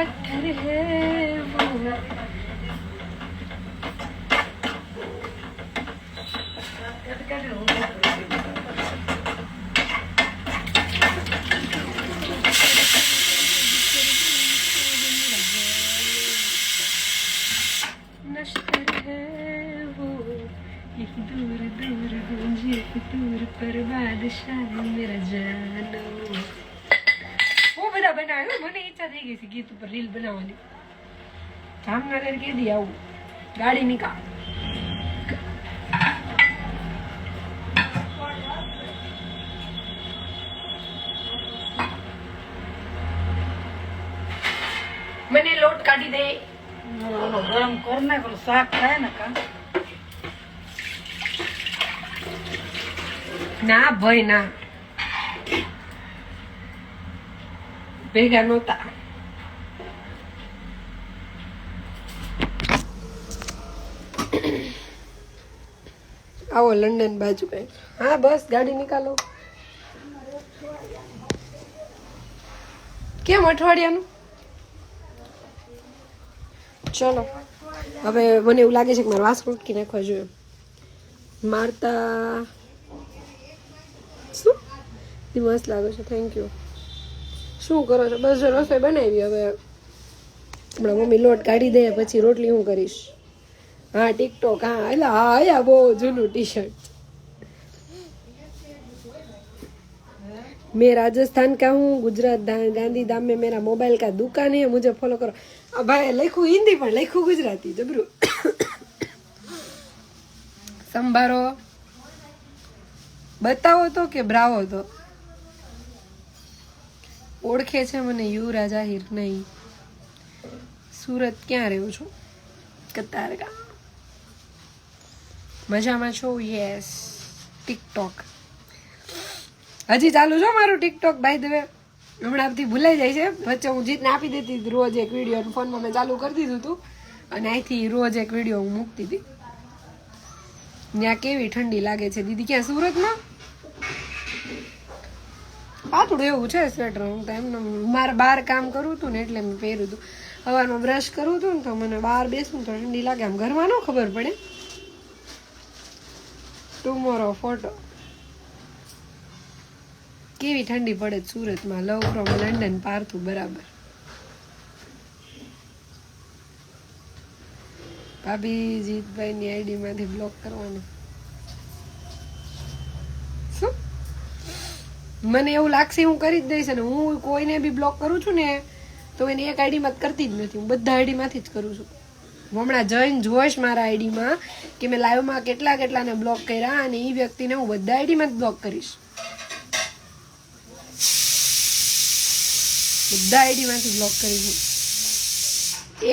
पत्थर है वो नश्तर है वो एक दूर दूर गूंजे दूर पर बादशाह मेरा जानो वो બધા બનાવ્યો મને ઈચ્છા થઈ ગઈ છે ગીત ઉપર રીલ બનાવવાની જામનગર કે દી આવું ગાડી નીકા મને લોટ કાઢી દે ગરમ કરને પેલું શાક થાય ને કા ના ભાઈ ના ભેગા નહોતા આવો લંડન બાજુ કઈ હા બસ ગાડી નીકાળો કેમ અઠવાડિયાનું ચલો હવે મને એવું લાગે છે કે મારે વાસણ ઉટકી નાખવા જોઈએ મારતા શું મસ્ત લાગે છે થેન્ક યુ શું કરો છો બસ જો રસોઈ બનાવી હવે હમણાં મમ્મી લોટ કાઢી દે પછી રોટલી હું કરીશ હા ટિકટોક હા એટલે હા યા બહુ જૂનું ટી શર્ટ मैं राजस्थान का हूँ गुजरात गांधी धाम में मेरा मोबाइल का दुकान है मुझे फॉलो करो भाई लखू हिंदी पर लखू गुजराती जबरू संभारो बताओ तो કે બ્રાવો તો ઓળખે છે મને યુવરાજ આહિર નહીં સુરત ક્યાં રહ્યો છો કતારગા મજામાં છો યસ ટિકટોક હજી ચાલુ છો મારું ટિકટોક બાય ધ વે હમણાં આપથી ભૂલાઈ જાય છે વચ્ચે હું જીતને આપી દેતી હતી રોજ એક વિડીયો ફોનમાં મેં ચાલુ કરી દીધું હતું અને અહીંથી રોજ એક વિડીયો હું મૂકતી હતી ત્યાં કેવી ઠંડી લાગે છે દીદી ક્યાં સુરતમાં પાતળું એવું છે સ્વેટર હું તો એમને મારે બહાર કામ કરું હતું ને એટલે મેં પહેર્યું હતું સવારમાં બ્રશ કરું હતું ને તો મને બહાર બેસું તો ઠંડી લાગે આમ ઘરમાં ન ખબર પડે ટુમોરો ફોટો કેવી ઠંડી પડે સુરતમાં લવ ફ્રોમ લંડન પાર્થું બરાબર ભાભી જીતભાઈની આઈડી માંથી બ્લોક કરવાનું શું મને એવું લાગશે હું કરી જ દઈશ ને હું કોઈને બી બ્લોક કરું છું ને તો એને એક આઈડીમાં કરતી જ નથી હું બધા આઈડીમાંથી જ કરું છું હમણાં જઈને જોઈશ મારા આઈડીમાં કે મેં લાઈવમાં કેટલા કેટલાને બ્લોક કર્યા અને એ વ્યક્તિને હું બધા આઈડીમાં જ બ્લોક કરીશ બધા આઈડીમાંથી બ્લોક કરીશું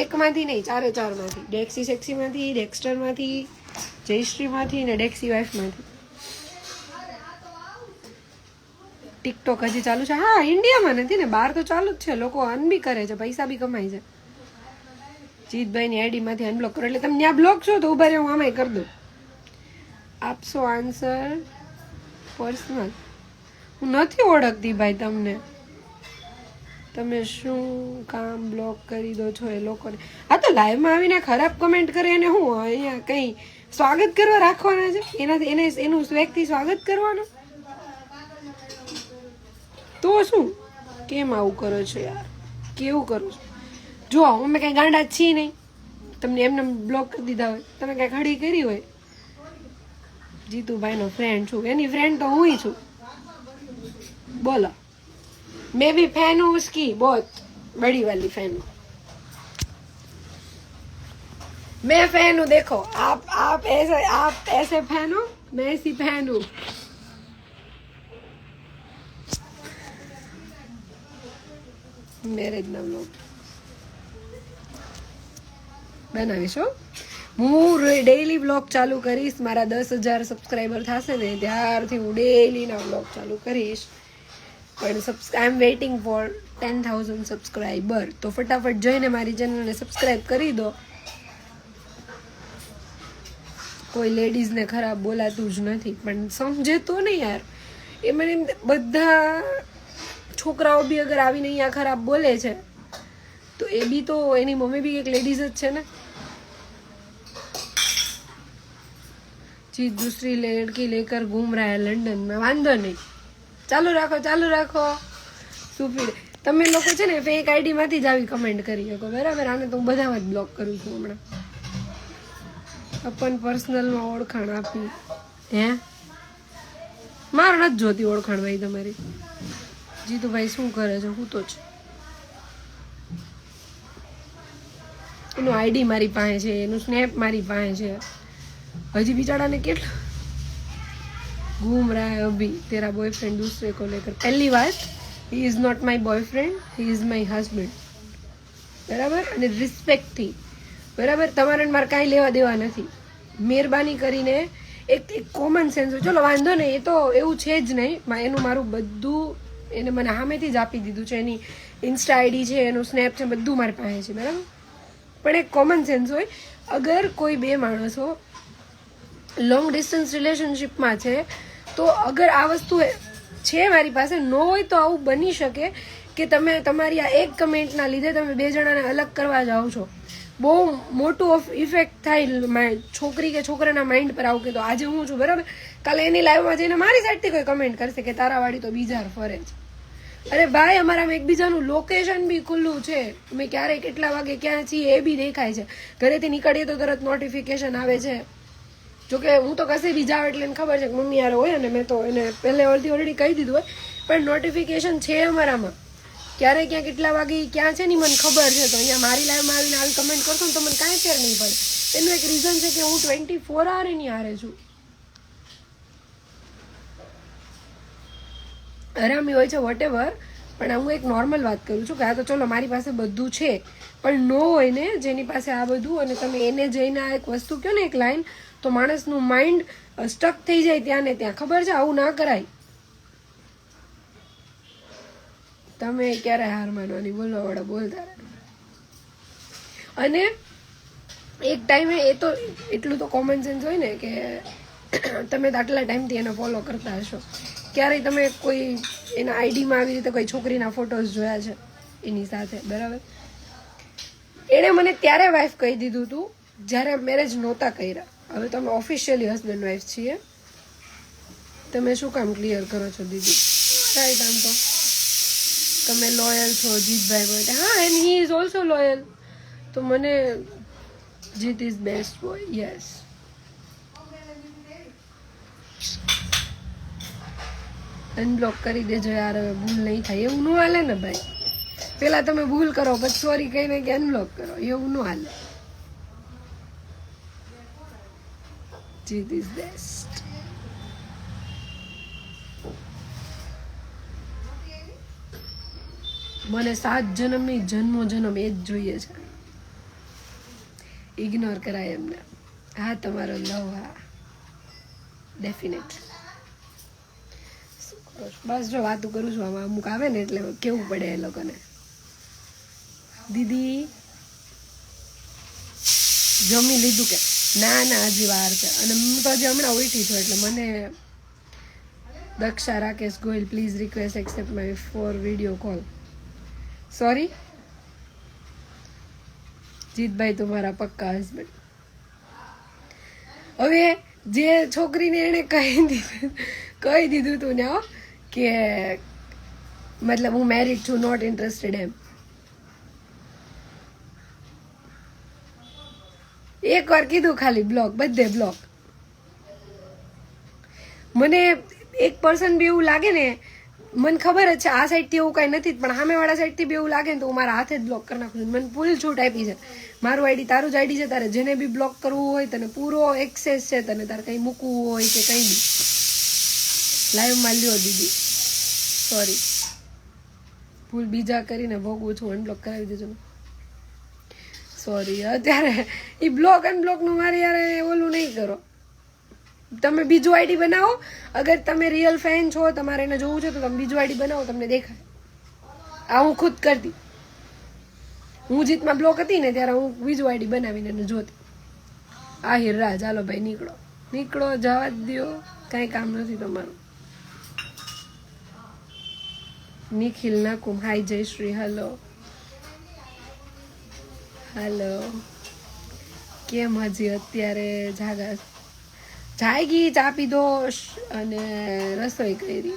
એકમાંથી નહીં ચારે ચારમાંથી ડેક્સી સેક્સીમાંથી ડેક્સ્ટરમાંથી જયશ્રીમાંથી ને ડેક્સી વાઇફમાંથી ટિકટોક હજી ચાલુ છે હા ઇન્ડિયામાં નથી ને બહાર તો ચાલુ જ છે લોકો અન બી કરે છે પૈસા બી કમાય છે જીતભાઈની આઈડીમાંથી અનબ્લોક કરો એટલે તમે ત્યાં બ્લોક છો તો ઉભા રહે હું આમાંય કરી દઉં આપશો આન્સર પર્સનલ હું નથી ઓળખતી ભાઈ તમને તમે શું કામ બ્લોક કરી દો છો એ લોકોને હા તો લાઈવમાં આવીને ખરાબ કમેન્ટ કરે અને હું અહીંયા કંઈ સ્વાગત કરવા રાખવાના છે એનાથી એનું વ્યક્તિ સ્વાગત કરવાનું તો શું કેમ આવું કરો છો યાર કેવું કરો છો જો અમે કંઈ ગાંડા છીએ નહીં તમને એમને બ્લોક કરી દીધા હોય તમે કંઈ ખડી કરી હોય જીતુભાઈનો ફ્રેન્ડ છું એની ફ્રેન્ડ તો હું છું બોલો मैं भी फैन हूँ उसकी बहुत बड़ी वाली फैन हूँ मैं फैन हूँ देखो आप ऐसे फैन हो मैं ऐसी फैन हूँ મેરેજ ના બ્લોગ બનાવીશો હું ડેઈલી બ્લોગ ચાલુ કરીશ મારા 10,000 સબસ્ક્રાઈબર થશે ને ત્યારથી હું ડેઈલીના બ્લોગ ચાલુ કરીશ પણ આઈ એમ વેઇટિંગ ફોર 10,000 સબસ્ક્રાઈબર તો ફટાફટ જઈને મારી ચેનલને સબસ્ક્રાઈબ કરી દો કોઈ લેડીઝને ખરાબ બોલાતું જ નથી પણ સમજે તો નહીં યાર એ મને બધા છોકરાઓ બી અગર આવીને અહીંયા ખરાબ બોલે છે તો એ બી તો એની મમ્મી બી એક લેડીઝ જ છે ને. ચીજ દૂસરી લડકી લેકર ઘૂમ રહા હે લંડન માં. વાંધો નહીં, ચાલુ રાખો. સુપીડ તમે લોકો છે ને ફેક આઈડી માંથી જ આવી કમેન્ટ કરી શકો, બરાબર? આને તો હું બધામાં જ બ્લોક કરું છું હમણાં. अपन पर्सनल માં ઓળખાણ આપી હે? મારે નથી જોતી ઓળખાણ ભાઈ તમારી. જીતુભાઈ શું કરે છે? હું તો જ એનું આઈડી મારી પાસે છે, એનું સ્નેપ મારી પાસે છે. હજી બિચારાને કેટલું ઘૂમ રહા હે અભી તેરા બોયફ્રેન્ડ दूसरे को लेकर. પહેલી વાત, he is not my boyfriend, he is my husband. બરાબર? અને રિસ્પેક્ટથી, બરાબર? તમારે મારે કાંઈ લેવા દેવા નથી. મહેરબાની કરીને એક કોમન સેન્સ હોય. ચલો વાંધો નહીં, એ તો એવું છે જ નહીં. એનું મારું બધું એને મને સામેથી જ આપી દીધું છે. એની ઇન્સ્ટા આઈડી છે, એનું સ્નેપ છે, બધું મારી પાસે છે, બરાબર? પણ એક કોમન સેન્સ હોય. અગર કોઈ બે માણસો લોંગ ડિસ્ટન્સ રિલેશનશિપમાં છે, તો અગર આ વસ્તુ છે મારી પાસે ન હોય તો આવું બની શકે કે તમે તમારી આ એક કમેન્ટના લીધે તમે બે જણાને અલગ કરવા જાઓ છો. બહુ મોટું ઇફેક્ટ થાય છોકરી કે છોકરાના માઇન્ડ પર. આવું કે તો આજે હું છું, બરાબર? કાલે એની લાઈવમાં જઈને મારી સાઈડથી કોઈ કમેન્ટ કરશે કે તારા વાળી તો બીજાર ફરે છે. અરે ભાઈ, અમારામાં એકબીજાનું લોકેશન બી ખુલ્લું છે. અમે ક્યારે કેટલા વાગે ક્યાં છીએ એ બી દેખાય છે. ઘરેથી નીકળીએ તો તરત નોટિફિકેશન આવે છે. જોકે હું તો કશે બી જાઉં એટલે એને ખબર છે કે મમ્મી યાર હોય, અને મેં તો એને પહેલે ઓલરેડી કહી દીધું હોય, પણ નોટિફિકેશન છે અમારામાં. ક્યારે ક્યાં કેટલા વાગે ક્યાં છે ને મને ખબર છે. તો અહીંયા મારી લાઈવમાં આવીને આવી કમેન્ટ કરશો ને તો મને કાંઈ ફેર નહીં પડે. એનું એક રીઝન છે કે હું 24 hour એની હારે છું. હરામી હોય છે વોટેવર, પણ હું એક નોર્મલ વાત કરું છું કે આ તો ચલો મારી પાસે બધું છે, પણ નો હોય ને જેની પાસે આ બધું, અને તમે એને જઈને આ એક વસ્તુ કહો ને, એક લાઈન, તો માણસનું માઇન્ડ સ્ટક થઈ જાય ત્યાં ને ત્યાં. ખબર છે? આવું ના કરાય. તમે ક્યારે હાર માનવાની? બોલવા વાળા બોલતા રહે. અને એક ટાઈમે એ તો એટલું તો કોમન સેન્સ હોય ને કે તમે તો આટલા ટાઈમથી એને ફોલો કરતા હશો, ક્યારેય તમે કોઈ એના આઈડીમાં આવી રીતે કોઈ છોકરીના ફોટોઝ જોયા છે એની સાથે, બરાબર? એણે મને ત્યારે વાઈફ કહી દીધું હતું જ્યારે મેરેજ નહોતા કર્યા. હવે તમે ઓફિશિયલી હસબન્ડ વાઈફ છીએ, તમે શું કામ ક્લિયર કરો છો દીદી? રાઈટ, આમ તો તમે લોયલ છો જીતભાઈ માટે. હા, and he is also loyal. તો મને જીત is best boy. Yes. Unblock કરી દેજો યાર, હવે ભૂલ નહીં થાય. એવું ન હાલે ને ભાઈ. પેલા તમે ભૂલ કરો પછી સોરી કહીને કે અનબ્લોક કરો, એવું ન હાલે. જીત ઇઝ બેસ્ટ. મને 7 જન્મની જન્મો જન્મ એ જ જોઈએ છે. ઇગ્નોર કરાય એમને. હા, તમારો લવ. હા, ડેફિનેટ. બસ જો વાતું કરું છું, આમાં અમુક આવે ને એટલે કેવું પડે એ લોકોને. દીદી જમી લીધું કે? ના ના, હજી વાર છે. અને હું તો હજી હમણાં ઉઠી છું, એટલે મને Daksha Rakesh Goyal please request accept my for video call. Sorry Jitbhai તમારા પક્કા હસબન્ડ. હવે જે છોકરીને એને કહી દીધું તું ને કે મતલબ હું મેરીડ છું, નોટ ઇન્ટરેસ્ટેડ, એમ એકવાર કીધું ખાલી બ્લોક, બધે બ્લોક. મને એક પર્સન બી એવું લાગે ને, મને ખબર જ છે આ સાઈડથી એવું કાંઈ નથી, પણ સામેવાળા સાઈડથી બી એવું લાગે ને તો હું મારા હાથે જ બ્લોક કરી નાખું છું. મને ફૂલ છૂટ આપી છે. મારું આઈડી તારું જ આઈડી છે, તારે જેને બી બ્લોક કરવું હોય તને પૂરો એક્સેસ છે, તને તારે કંઈ મૂકવું હોય કે કંઈ બી. લાઈવમાં લ્યો દીદી, સોરી, ભૂલ બીજા કરીને ભોગવું છું, અનબ્લોક કરાવી દેજો. સોરી. અત્યારે એ બ્લોક અનબ્લોકનું મારે યાર ઓલું નહીં કરો. તમે બીજું આઈડી બનાવો. અગર તમે રિયલ ફેન છો, તમારે એને જોવું છે તો તમે બીજું આઈડી બનાવો, તમને દેખાય. આ હું ખુદ કરતી. હું જીતમાં બ્લોક હતી ને ત્યારે હું બીજું આઈડી બનાવીને એને જોતી. આહિર રાહ, ચાલો ભાઈ નીકળો, જવા જ દો, કાંઈ કામ નથી તમારું. નિખિલ નાકુમ, હાય જયશ્રી, હેલો. હાલો કેમ હજી અત્યારે જાગી ચા પીધો અને રસોઈ કરી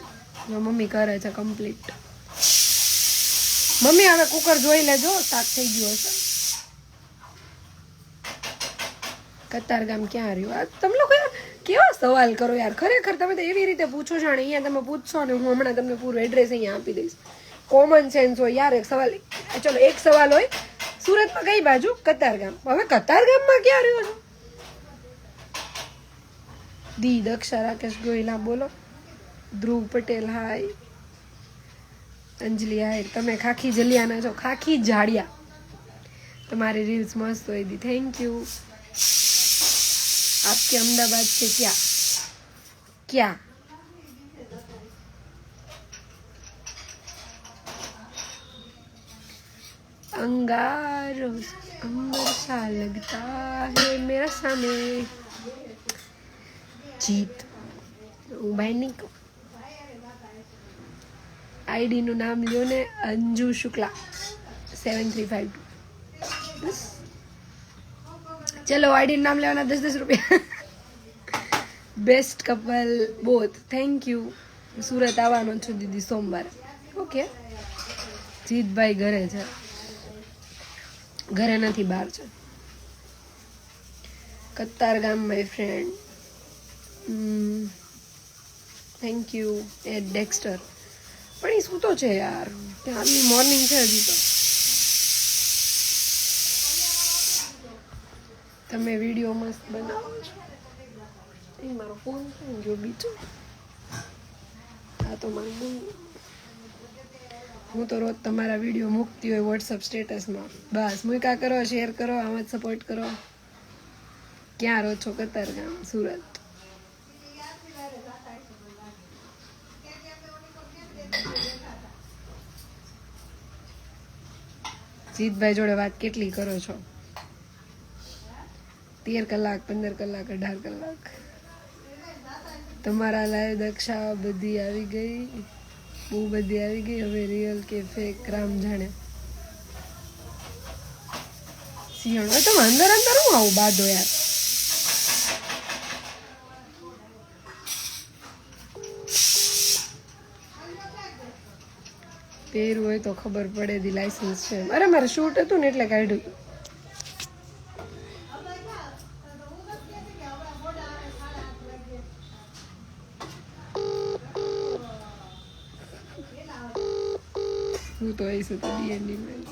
મમ્મી કરે છે કમ્પ્લીટ. મમ્મી હવે કુકર જોઈ લેજો શાક થઈ ગયું હશે. કતારગામ ક્યાં રહ્યું? આ તમે લોકો કેવા સવાલ કરો યાર, ખરેખર તમે તો એવી રીતે પૂછો છો ને અહીંયા તમે પૂછશો ને હું હમણાં તમને પૂરું એડ્રેસ અહીંયા આપી દઈશ. કોમન સેન્સ હોય યાર. એક સવાલ, ચલો એક સવાલ હોય સુરતમાં કઈ બાજુ? કતારગામ. હવે કતારગામમાં ક્યાં રહ્યો છો? દી દક્ષા રાકેશ ગોયલા બોલો. ધ્રુવ પટેલ હાય. અંજલિ હાય. તમે ખાખી જલિયાના છો? ખાખી જાડિયા. તમારી રીલ્સ મસ્ત હોય દી, થેન્ક યુ. आपके अहमदाबाद से क्या अंगार अंबर सा लगता है मेरा सामने. जीत भाई नहीं को आईडी નું નામ લ્યો ને, અંજુ શુક્લા 7352. બસ ચલો આઈડી નામ લેવાના 10 રૂપિયા. Best couple both, thank you. Surat આવવાનો છું દીદી સોમવારે. ઓકે. જીતભાઈ ઘરે છે, ઘરે નથી બહાર છે. Katargam my friend, thank you. Ed Dexter પણ એ સૂતો છે યાર, આટલી મોર્નિંગ છે હજી તો. તમે વિડીયો મસ્ત બનાવો છો. એ મારો ફોન છે ને જો બીજો, આ તો મારું. હું તો રોજ તમારા વિડીયો મૂકતી હોય વોટ્સઅપ સ્ટેટસમાં. બસ મૂકા કરો, શેર કરો, આમ જ સપોર્ટ કરો. ક્યાં રહો છો? કતારગામ, સુરત. જીતભાઈ જોડે વાત કેટલી કરો છો? 13 કલાક, 15 કલાક, 18 કલાક. તમારા લાઈવ દક્ષા બધી આવી ગઈ, બહુ બધી આવી ગઈ. હવે રિયલ કે ફેક રામ જાણે. સિંહણ તમે અંદર અંદર હું આવું બાદો યાર. પહેરવું હોય તો ખબર પડે દી લાયસન્સ છે. અરે મારે શૂટ હતું ને એટલે કાઢ્યું. હું તો આવીશું તો ડીએનડી માં.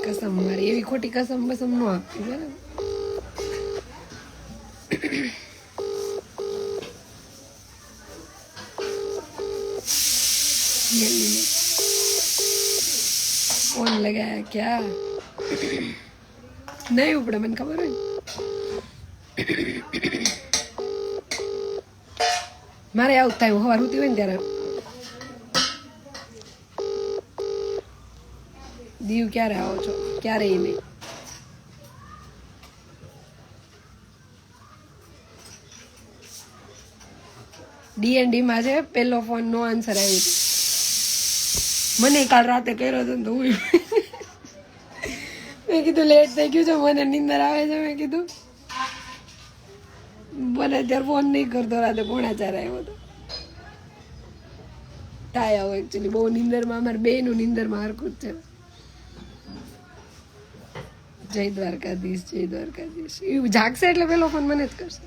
કસમ મારી એવી ખોટી કસમ બસમ ન આપતી બરાબર. ફોન લગાયા ક્યાં નહીં ઉપડે મને ખબર હોય. મારે આવું થાય સવાર સુતી હોય ને ત્યારે. દીવ ક્યારે આવો છો? ક્યારેય નહીં. ડીએનડી માં છે પેલો ફોન નો આન્સર આવ્યો હતો. મને કાલ રાતે કર્યો હતો ને તો હું મેં કીધું લેટ થઈ ગયું છે, મને નીંદર આવે છે. મેં કીધું મને અત્યારે ફોન નહીં કરતો. રાતે 3:45 આવ્યો હતો. થાય આવો એકચ્યુઅલી બહુ નીંદરમાં, અમારે બેયનું નીંદરમાં હરખું જ છે. જય દ્વારકાધીશ, જય દ્વારકાધીશ. એવું જાગશે એટલે પેલો ફોન મને જ કરશે.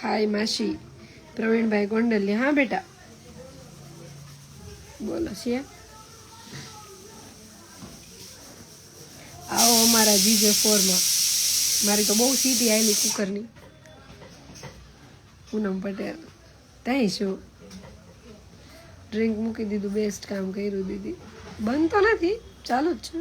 હાય માસી, પ્રવીણભાઈ ગોંડલિયા. હા બેટા બોલો. છે આવો અમારા GJ4માં. મારી તો બહુ સીટી આવેલી કુકરની. પૂનમ પટેલ ત્યાં શું ડ્રિંક મૂકી દીધું. બેસ્ટ કામ કર્યું દીદી. બંધ તો નથી, ચાલુ જ છે.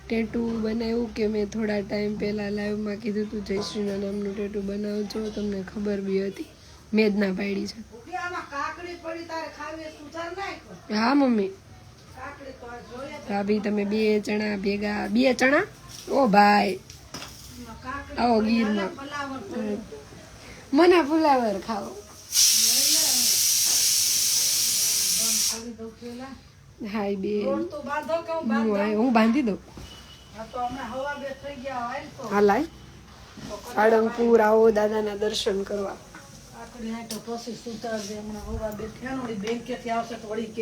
ટેટુ બનાવ્યું કે મેં થોડા ટાઈમ પહેલાં લાઈવમાં કીધું તું જયશ્રીના નામનું ટેટુ બનાવજો, તમને ખબર બી હતી. મેં જ ના પાડી છે. હા મમ્મી, ભાભી તમે 2 ચણા ભેગા 2 ચણા ઓ ભાઈ આવો ગીરમાં મને ફુલાવર ખાવો હાય બેન હું બાંધી દઉં હાલાય સાળંગપુર આવો દાદાના દર્શન કરવા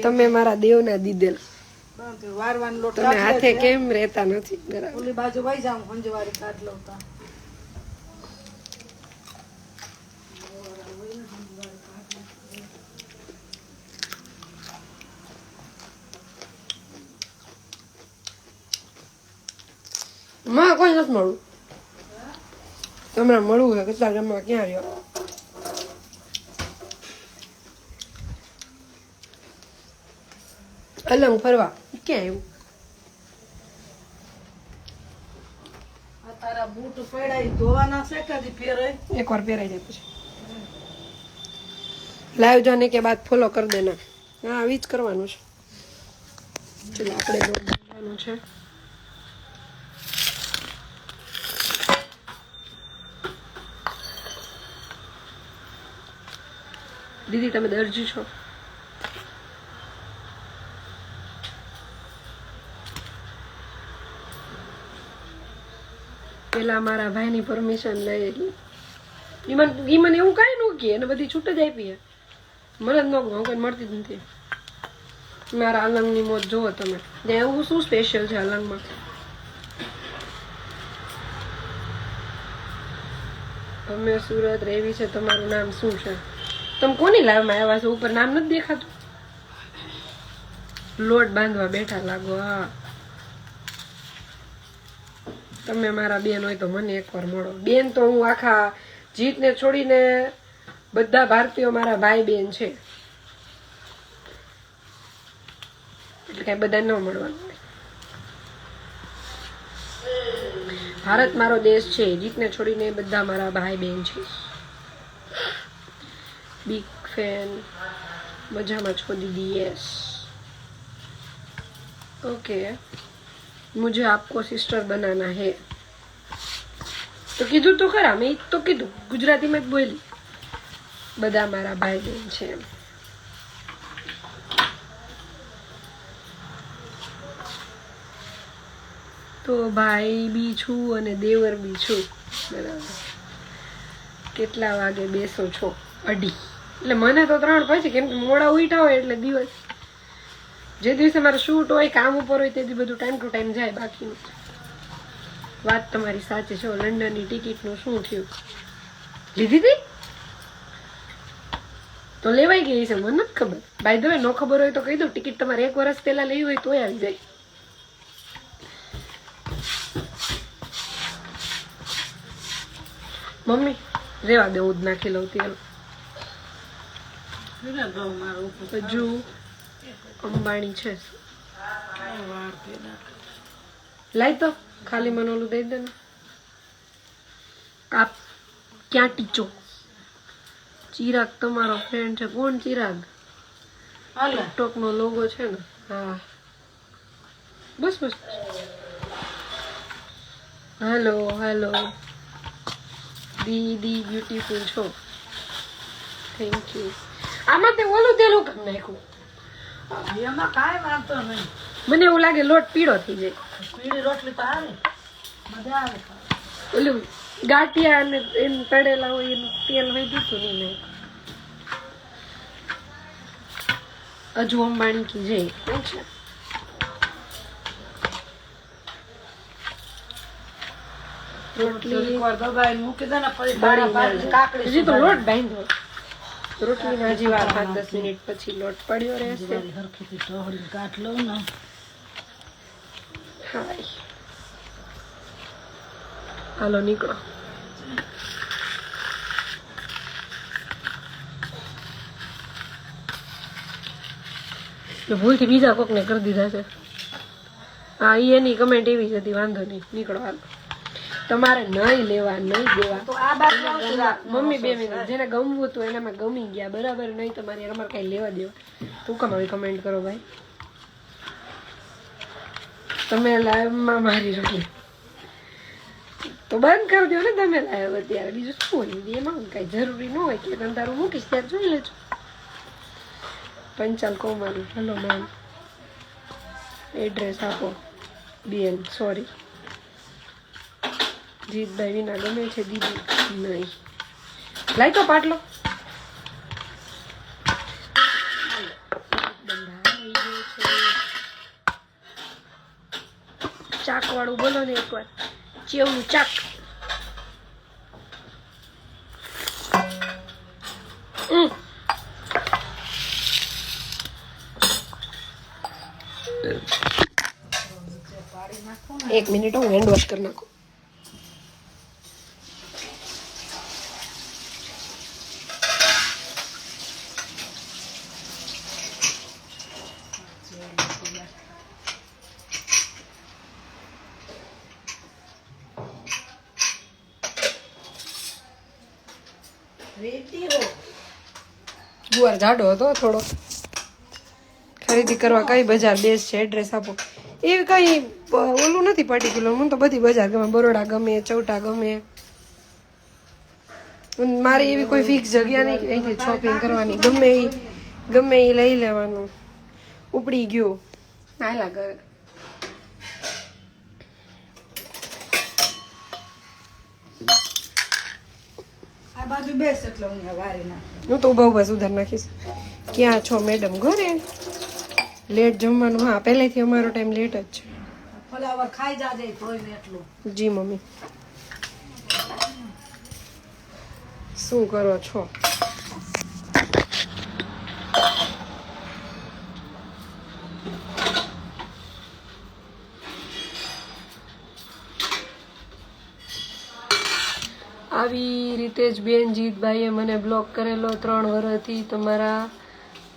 તમે મારા દેવના દીધેલા તમે હાથે કેમ રહેતા નથી બરાબર ઓલી બાજુ વહી જાઉં સંજવારી કાઢ લઉં તા માં કોઈ નથી મળવું તમને મળવું છે કેટલા ગામમાં ક્યાં રહ્યો અલંગ ફરવા ક્યાં આવ્યું તારા બૂટ પડ્યા ધોવાના છે કદી પહેરે એકવાર પહેરાઈ જાય પછી લાઈવ જાને કે બાદ ફોલો કરી દેના હા આવી જ કરવાનું છે ચલો આપણે લોટ બાંધવાનું છે દીદી તમે દરજી છો પેલા મારા ભાઈની પરમિશન લઈ ઈ મને એવું કાંઈ ન કહે એને બધી છૂટ જ આપી મને જ ન કહું કઈ મળતી જ નથી મારા અલંગની મોજ જોવો તમે એવું શું સ્પેશિયલ છે અલંગમાં અમે સુરત રેવી છે તમારું નામ શું છે તમે કોની લાવમાં આવ્યા છો ઉપર નામ નથી દેખાતું લોટ બાંધવા બેઠા લાગો હા તમે મારા બેન હોય તો મને એકવાર મળો બેન તો હું આખા જીતને છોડીને બધા ભારતીયો મારા ભાઈ બેન છે એટલે કઈ બધા ન મળવાનું ભારત મારો દેશ છે જીતને છોડીને બધા મારા ભાઈ બેન છે बिग फैन मजा को दीदी यस ओके मुझे आपको सिस्टर बनाना है तो कीधु तो खरा मैं तो कीधु गुजराती में बोली बदा मारा भाई बहन छे तो भाई बी छू अने देवर बी छू बराबर કેટલા વાગે બેસો છો 2:30 એટલે મને તો 3 પછી કેમ કે મોડા ઉઠા હોય એટલે દિવસ જે દિવસે મારું શૂટ હોય કામ ઉપર હોય તે બધું ટાઈમ ટુ ટાઈમ જાય બાકી વાત તમારી સાચી છે લંડનની ટિકિટનું શું થયું લીધી હતી તો લેવાઈ ગઈ છે મને નથી ખબર બાય ધ વે નો ખબર હોય તો કહી દઉં ટિકિટ તમારે 1 વર્ષ પહેલા લેવી હોય તોય આવી જાય મમ્મી રેવા દે ઉદ નાખી લઉં તેલ હજુ અંબાણી છે લાઈ તો ખાલી મને ઓલું દઈ દે ને આપ ક્યાં ટીચો ચિરાગ તમારો ફ્રેન્ડ છે કોણ ચિરાગ ટિકટોક નો લોગો છે ને હા બસ બસ હેલો હેલો દીદી બ્યુટીફુલ છો થેન્ક યુ આમાં તે ઓલું તેલું કેમ નાખ્યું એમાં કાંઈ વાંધો નહીં મને એવું લાગે લોટ પીળો થઈ જાય પીળી રોટલી તો આવે મજા આવે ઓલું ગાંઠિયા અને એમ તળેલા હોય એનું તેલ હોય દીધું નહીં હજુ અંબાણી કી જય છે રોટલી હજી તો લોટ બાંધો રોટલી ના હજી વાર 5-10 મિનિટ પછી લોટ પડ્યો રહેશે કાટ લઉં ને હાય હાલો નીકળો ભૂલથી બીજા કોકને કરી દીધા છે હા એની કમેન્ટ એવી જ હતી વાંધો નહીં નીકળો હાલો તમારે નહીં લેવા નહીં દેવા તો આ બાજુ મમ્મી 2 મિનિટ જેને ગમવું હતું એનામાં ગમી ગયા બરાબર નહીં તમારે અમારે કઈ લેવા દેવા તું કમ આવી કમેન્ટ કરો ભાઈ તમે લાઈવમાં મારી રહી તો બંધ કરી દો ને તમે લાઈવ અત્યારે બીજું શું હોય એમાં કઈ જરૂરી ન હોય કે તમે તારું મૂકીશ ત્યારે જોઈ લેજો પંચાલ કોમારી હેલો મેમ એડ્રેસ આપો બેન સોરી જીતભાઈ વિના ગમે છે દીદી નહીં લાઈ તો પાટલો ચાક વાળું બોલો ને એકવાર ચેવનું ચાક એક મિનિટ હું હેન્ડ વોશ કરી નાખું ગુવાર જાડો હતો થોડો ખરીદી કરવા કઈ બજાર બેસ્ટ છે એડ્રેસ આપો એવી કઈ ઓલું નથી પર્ટિક્યુલર મને તો બધી બજાર ગમે બરોડા ગમે ચૌટા ગમે મારે એવી કોઈ ફિક્સ જગ્યા નહીં અહીંથી શોપિંગ કરવાની ગમે એ લઈ લેવાનું ઉપડી ગયું નાયલા ઘરે આ બાજુ બેસ એટલે હું વારી નાખું હું તો ઉભા સુધાર નાખીશ ક્યાં છો મેડમ ઘરે લેટ જમવાનું હા પહેલેથી અમારો ટાઈમ લેટ જ છે ફલાવર ખાઈ જાજે તોય એટલું જી મમ્મી શું કરો છો આવી રીતે જ બેન જીતભાઈએ મને બ્લોક કરેલો 3 વર્ષથી તમારા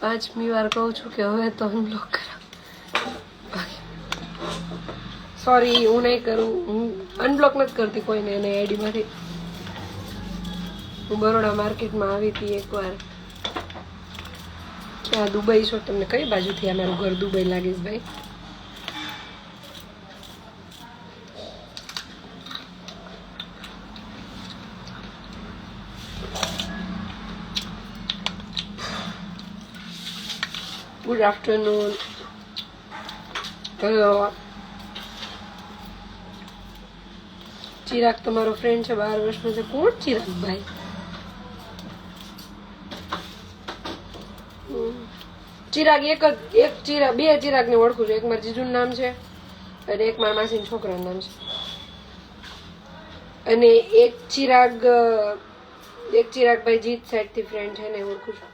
5મી વાર કહું છું કે હવે તો અનબ્લોક કરા સોરી હું નહીં કરું હું અનબ્લોક નથી કરતી કોઈને એને આઈડીમાંથી હું બરોડા માર્કેટમાં આવી હતી એકવાર ક્યાં દુબઈ છો તમને કઈ બાજુથી આ મારું ઘર દુબઈ લાગે છે ભાઈ ગુડ આફ્ટરનૂન હેલો ચિરાગ તમારો ફ્રેન્ડ છે 12 વર્ષનો છે કોણ ચિરાગ ભાઈ ચિરાગ એક ચિરાગ બે ચિરાગને ઓળખું છું એક મારા જીજુનું નામ છે અને એક મારા માસીના છોકરાનું નામ છે અને એક ચિરાગભાઈ જીત સાઈડથી ફ્રેન્ડ છે ને ઓળખું છું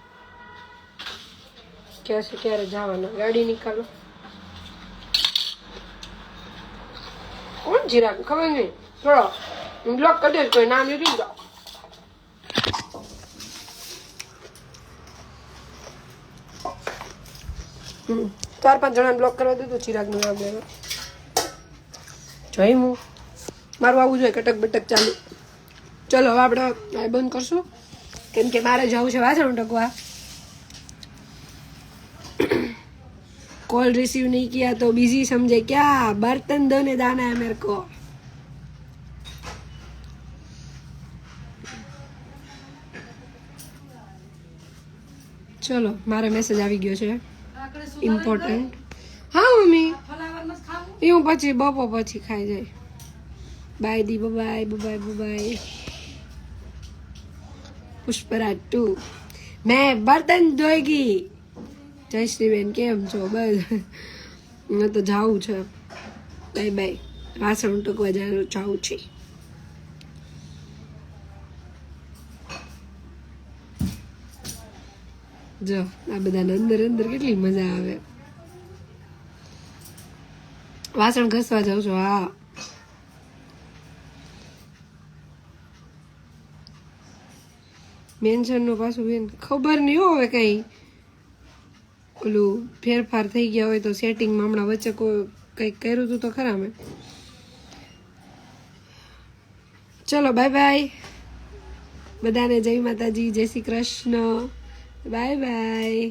ક્યારે જવાના ગાડી નીકાળો કોણ ચિરાગ ખબર નહીં થોડો બ્લોક કરી દે કોઈ નામ લીધું જાઓ 4-5 જણાને બ્લોક કરવા દીધું ચિરાગનું નામ લેવા જોઈ હું મારું આવું જોઈએ કટક બટક ચાલુ ચલો હવે આપણે આ બંધ કરશું કેમ કે મારે જવું છે વાસણ ટકવા कॉल रिसीव नहीं किया तो बिजी समझे क्या बर्तन धोने जाना है मेरे को चलो मारे मैसेज આવી ગયો છે ઇમ્પોર્ટન્ટ હા મમ્મી એ હું પછી બપો પછી ખાઈ જાય બાય દી બાય બાય બાય પુષ્પરાજ 2 मैं बर्तन धोएगी જયશ્રીબેન કેમ છો બસ હું તો જાઉં છે બાય બાય વાસણ ટકવા જાઉં છે જો આ બધાને અંદર અંદર કેટલી મજા આવે વાસણ ઘસવા જાઉં છું હા મેન્શન નું પાછું બેન ખબર નહીં હવે કઈ ઓલું ફેરફાર થઈ ગયા હોય તો સેટિંગમાં હમણાં વચ્ચે કંઈક કર્યું હતું તો ખરા મેં ચલો બાય બાય બધાને જય માતાજી જય શ્રી કૃષ્ણ બાય બાય